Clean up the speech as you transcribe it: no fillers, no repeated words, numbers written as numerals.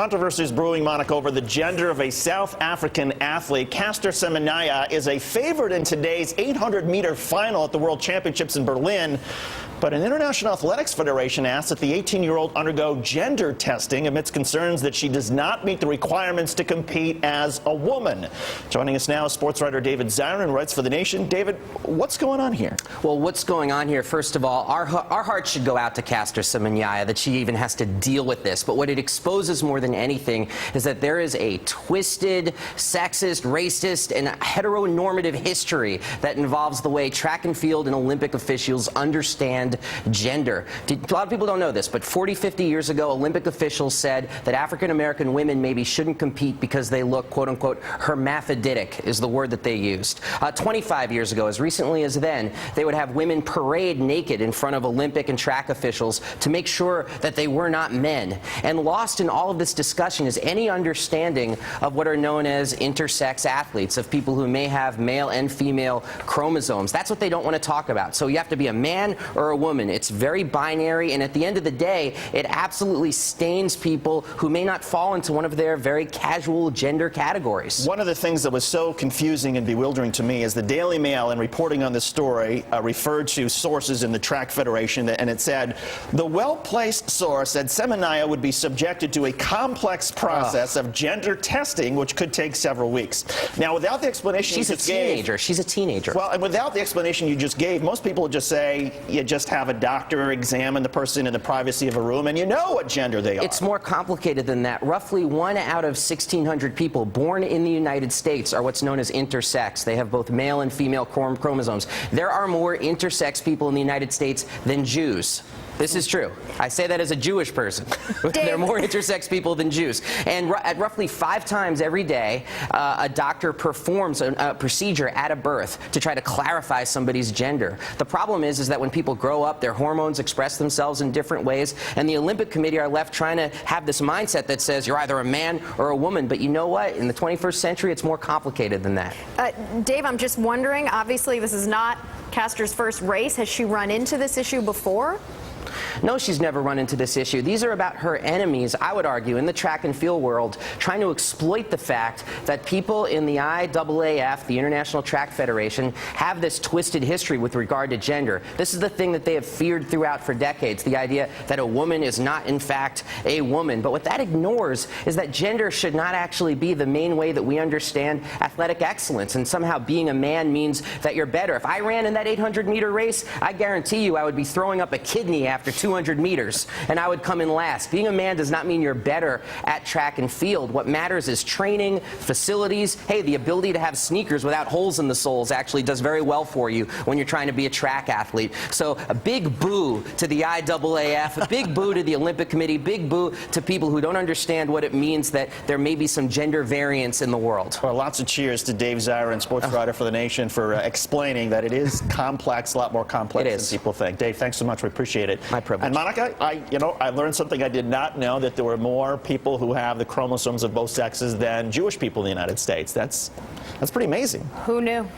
Controversy is brewing, Monica, over the gender of a South African athlete. Caster Semenya is a favorite in today's 800-meter final at the World Championships in Berlin. But an International Athletics Federation asked that the 18-year-old undergo gender testing amidst concerns that she does not meet the requirements to compete as a woman. Joining us now is sports writer David Zirin, writes for The Nation. David, what's going on here? Well, what's going on here, first of all, our hearts should go out to Caster Semenya that she even has to deal with this. But what it exposes more than anything is that there is a twisted, sexist, racist, and heteronormative history that involves the way track and field and Olympic officials understand gender. A lot of people don't know this, but 40, 50 years ago, Olympic officials said that African-American women maybe shouldn't compete because they look, quote-unquote, hermaphroditic is the word that they used. 25 years ago, as recently as then, they would have women parade naked in front of Olympic and track officials to make sure that they were not men. And lost in all of this discussion is any understanding of what are known as intersex athletes, of people who may have male and female chromosomes. That's what they don't want to talk about. So you have to be a man or a woman. It's very binary, and at the end of the day, it absolutely stains people who may not fall into one of their very casual gender categories. One of the things that was so confusing and bewildering to me is the Daily Mail, in reporting on this story, referred to sources in the Track Federation, and it said, the well-placed source said Semenya would be subjected to a complex process of gender testing, which could take several weeks. Now, without the explanation She's a teenager. She's a teenager. Well, and without the explanation you just gave, most people would just say you just have a doctor examine the person in the privacy of a room and you know what gender they are. It's more complicated than that. Roughly 1 out of 1,600 people born in the United States are what's known as intersex. They have both male and female chromosomes. There are more intersex people in the United States than Jews. This is true. I say that as a Jewish person. There are more intersex people than Jews. And at roughly 5 times every day, a doctor performs a procedure at a birth to try to clarify somebody's gender. The problem is that when people grow up, their hormones express themselves in different ways, and the Olympic Committee are left trying to have this mindset that says you're either a man or a woman. But you know what? In the 21st century, it's more complicated than that. Dave, I'm just wondering, obviously this is not Caster's first race. Has she run into this issue before? No, she's never run into this issue. These are about her enemies, I would argue, in the track and field world, trying to exploit the fact that people in the IAAF, the International Track Federation, have this twisted history with regard to gender. This is the thing that they have feared throughout for decades, the idea that a woman is not, in fact, a woman. But what that ignores is that gender should not actually be the main way that we understand athletic excellence, and somehow being a man means that you're better. If I ran in that 800-meter race, I guarantee you I would be throwing up a kidney after 200 meters, and I would come in last. Being a man does not mean you're better at track and field. What matters is training, facilities. Hey, the ability to have sneakers without holes in the soles actually does very well for you when you're trying to be a track athlete. So a big boo to the IAAF, a big boo to the Olympic Committee, big boo to people who don't understand what it means that there may be some gender variance in the world. Well, lots of cheers to Dave Zirin, sports writer for The Nation, for explaining that it is complex, a lot more complex than people think. Dave, thanks so much. We appreciate it. My privilege. And Monica, I learned something I did not know, that there were more people who have the chromosomes of both sexes than Jewish people in the United States. That's pretty amazing. Who knew?